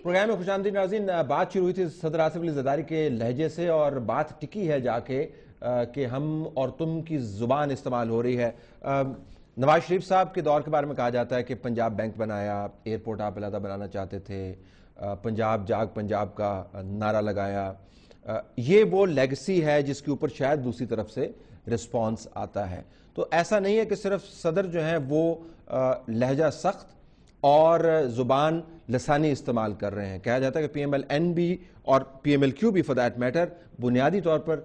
Programme میں خوش آمدید ناظرین. بات شروع ہوئی تھی صدر آصف علی زرداری کے لہجے سے اور بات ٹکی ہے جا کے کہ ہم اور تم کی زبان استعمال ہو رہی ہے. نواز شریف صاحب کے دور کے بارے میں کہا جاتا ہے کہ پنجاب بینک بنایا, ایئرپورٹ آپ علیحدہ بنانا چاہتے تھے, پنجاب جاگ پنجاب کا نعرہ لگایا. یہ وہ لیگسی ہے جس کے اوپر شاید دوسری طرف سے رسپانس آتا ہے. تو ایسا نہیں ہے کہ صرف صدر جو ہیں وہ لہجہ سخت اور زبان لسانی استعمال کر رہے ہیں. کہا جاتا ہے کہ پی ایم ایل این بھی اور پی ایم ایل کیو بھی فار دیٹ میٹر بنیادی طور پر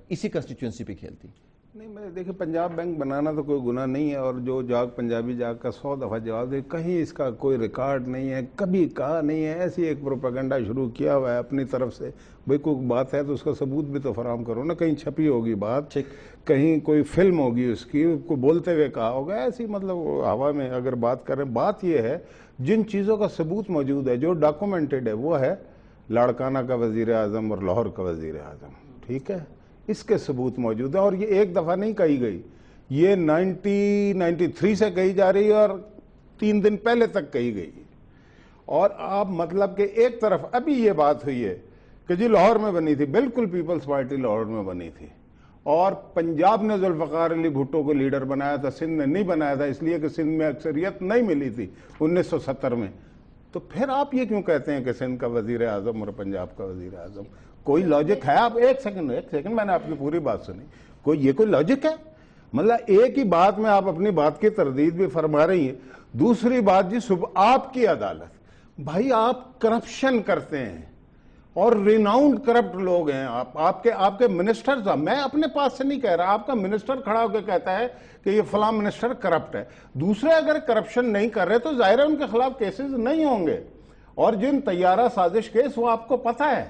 اسی کنسٹیٹوئنسی پہ کھیلتی. نہیں, میں دیکھیں پنجاب بینک بنانا تو کوئی گناہ نہیں ہے, اور جو جاگ پنجابی جاگ کا 100 دفعہ جواب دے, کہیں اس کا کوئی ریکارڈ نہیں ہے, کبھی کہا نہیں ہے. ایسی ایک پروپیگنڈا شروع کیا ہوا ہے اپنی طرف سے. بھئی کوئی بات ہے تو اس کا ثبوت بھی تو فراہم کرو نا. کہیں چھپی ہوگی بات, کہیں کوئی فلم ہوگی اس کی, کوئی بولتے ہوئے کہا ہوگا. ایسی مطلب ہوا میں اگر بات کریں. بات یہ ہے جن چیزوں کا ثبوت موجود ہے, جو ڈاکومنٹڈ ہے, وہ ہے لاڑکانہ کا وزیر اعظم اور لاہور کا وزیر اعظم. ٹھیک ہے, اس کے ثبوت موجود ہے, اور یہ ایک دفعہ نہیں کہی گئی, یہ 1993 سے کہی جا رہی ہے اور 3 دن پہلے تک کہی گئی. اور آپ مطلب کہ ایک طرف ابھی یہ بات ہوئی ہے کہ جی لاہور میں بنی تھی, بالکل پیپلز پارٹی لاہور میں بنی تھی, اور پنجاب نے ذوالفقار علی بھٹو کو لیڈر بنایا تھا, سندھ نے نہیں بنایا تھا, اس لیے کہ سندھ میں اکثریت نہیں ملی تھی 1970 میں. تو پھر آپ یہ کیوں کہتے ہیں کہ سندھ کا وزیر اعظم اور پنجاب کا وزیر اعظم؟ کوئی لاجک ہے؟ آپ ایک سیکنڈ میں نے آپ کی پوری بات سنی. یہ کوئی لاجک ہے؟ مطلب ایک ہی بات میں آپ اپنی بات کی تردید بھی فرما رہی ہیں. دوسری بات جی آپ کی عدالت, بھائی آپ کرپشن کرتے ہیں اور ریناؤنڈ کرپٹ لوگ ہیں. آپ کے منسٹر صاحب, میں اپنے پاس سے نہیں کہہ رہا, آپ کا منسٹر کھڑا ہو کے کہتا ہے کہ یہ فلاں منسٹر کرپٹ ہے. دوسرے اگر کرپشن نہیں کر رہے تو ظاہر ہے ان کے خلاف کیسز نہیں ہوں گے. اور جن طیارہ سازش کیس, وہ آپ کو پتہ ہے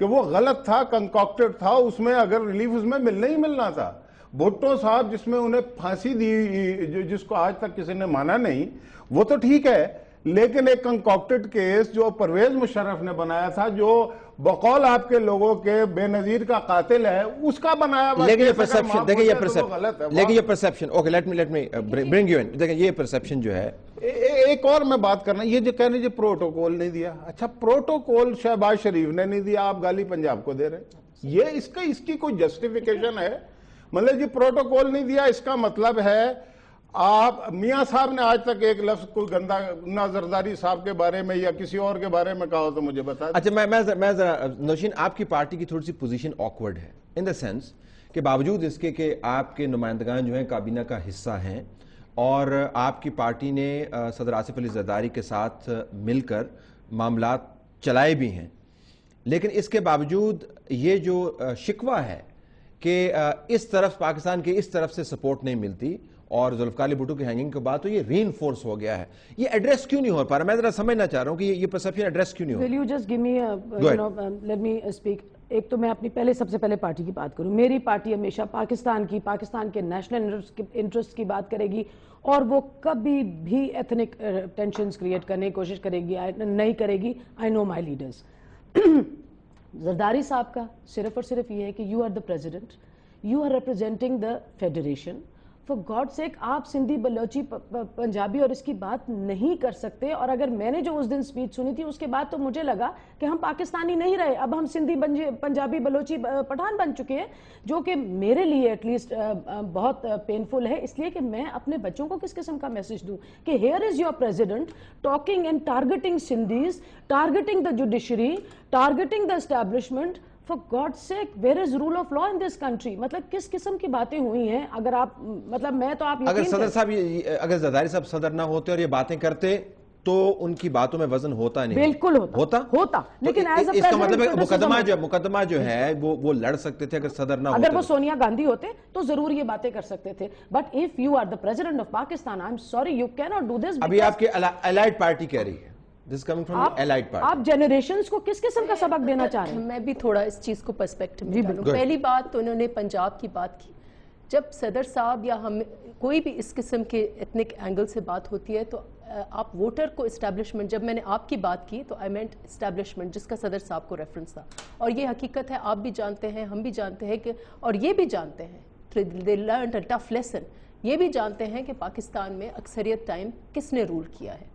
کہ وہ غلط تھا, کنکاکٹڈ تھا, اس میں اگر ریلیف اس میں ملنا ہی ملنا تھا. بھٹو صاحب جس میں انہیں پھانسی دی, جس کو آج تک کسی نے مانا نہیں, وہ تو ٹھیک ہے, لیکن ایک کنکاکٹڈ کیس جو پرویز مشرف نے بنایا تھا, جو بقول آپ کے لوگوں کے بے نظیر کا قاتل ہے, اس کا بنایا ہوا. لیکن یہ پرسپشن, دیکھیں یہ perception, okay let me bring you ان. دیکھیں یہ پرسپشن جو ہے, ایک اور میں بات کرنا, یہ جو کہنے جی پروٹوکول نہیں دیا. اچھا پروٹوکول شہباز شریف نے نہیں دیا, آپ گالی پنجاب کو دے رہے. یہ اس کی کوئی جسٹیفیکیشن ہے؟ مطلب جی پروٹوکول نہیں دیا, اس کا مطلب ہے آپ میاں صاحب نے آج تک ایک لفظ کوئی گندا نہ زرداری صاحب کے بارے میں یا کسی اور کے بارے میں کہا ہو تو مجھے بتا دیں. اچھا میں ذرا نوشین, آپ کی پارٹی کی تھوڑی سی پوزیشن آکورڈ ہے ان دا سینس کہ باوجود اس کے کہ آپ کے نمائندگان جو ہیں کابینہ کا حصہ ہیں اور آپ کی پارٹی نے صدر آصف علی زرداری کے ساتھ مل کر معاملات چلائے بھی ہیں, لیکن اس کے باوجود یہ جو شکوہ ہے کہ اس طرف پاکستان کے اس طرف سے سپورٹ نہیں ملتی اور ذوالفقار علی بھٹو کی ہینگنگ کے بعد تو یہ ری انفورس ہو گیا ہے, یہ ایڈریس کیوں نہیں ہو پا رہا؟ میں ذرا سمجھنا چاہ رہا ہوں کہ یہ پرسپشن ایڈریس کیوں نہیں ہو رہا؟ Will you just give me let me speak. ایک تو میں اپنی سب سے پہلے پارٹی کی بات کروں. میری پارٹی ہمیشہ پاکستان کے نیشنل انٹرسٹ کی بات کرے گی, اور وہ کبھی بھی ایتھنک ٹینشنز کریٹ کرنے کی کوشش نہیں کرے گی. I know my leaders. Zardari صاحب کا صرف اور صرف یہ ہے کہ you are the president, you are representing the federation. For God's sake, آپ سندھی بلوچی پنجابی اور اس کی بات نہیں کر سکتے. اور اگر میں نے جو اس دن سپیچ سنی تھی اس کے بعد تو مجھے لگا کہ ہم پاکستانی نہیں رہے, اب ہم سندھی پنجابی بلوچی پٹھان بن چکے ہیں, جو کہ میرے لیے ایٹ لیسٹ بہت پینفل ہے. اس لیے کہ میں اپنے بچوں کو کس قسم کا میسج دوں کہ here is your president talking and targeting Sindhis, targeting the judiciary, targeting the establishment. For God's sake, where is rule of law in this country? مطلب کس قسم کی باتیں ہوئی ہیں؟ اگر آپ مطلب میں تو آپ اگر صدر صاحب اگر زرداری صاحب صدر نہ ہوتے اور یہ باتیں کرتے تو ان کی باتوں میں وزن ہوتا نہیں. بالکل ہوتا. لیکن اس کا مطلب مقدمہ جو ہے وہ لڑ سکتے تھے اگر صدر نہ ہوتے. اگر وہ سونیا گاندھی ہوتے تو ضرور یہ باتیں کر سکتے تھے. But if you are the president of Pakistan, I'm sorry, you cannot do this. ابھی آپ کی الائڈ پارٹی کہہ رہی ہے, آپ جنریشنز کو کس قسم کا سبق دینا چاہ رہے ہیں؟ میں بھی تھوڑا اس چیز کو پرسپیکٹو میں ڈالوں. پہلی بات تو انہوں نے پنجاب کی بات کی. جب صدر صاحب یا ہم کوئی بھی اس قسم کے ایتھنک اینگل سے بات ہوتی ہے تو آپ ووٹر کو اسٹیبلشمنٹ, جب میں نے آپ کی بات کی تو آئی مینٹ اسٹیبلشمنٹ جس کا صدر صاحب کو ریفرنس تھا. اور یہ حقیقت ہے, آپ بھی جانتے ہیں, ہم بھی جانتے ہیں کہ, اور یہ بھی جانتے ہیں, they learned a tough lesson, یہ بھی جانتے ہیں کہ پاکستان میں اکثریت ٹائم کس نے رول کیا ہے.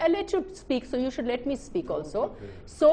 I let you speak, so you should let me speak also. So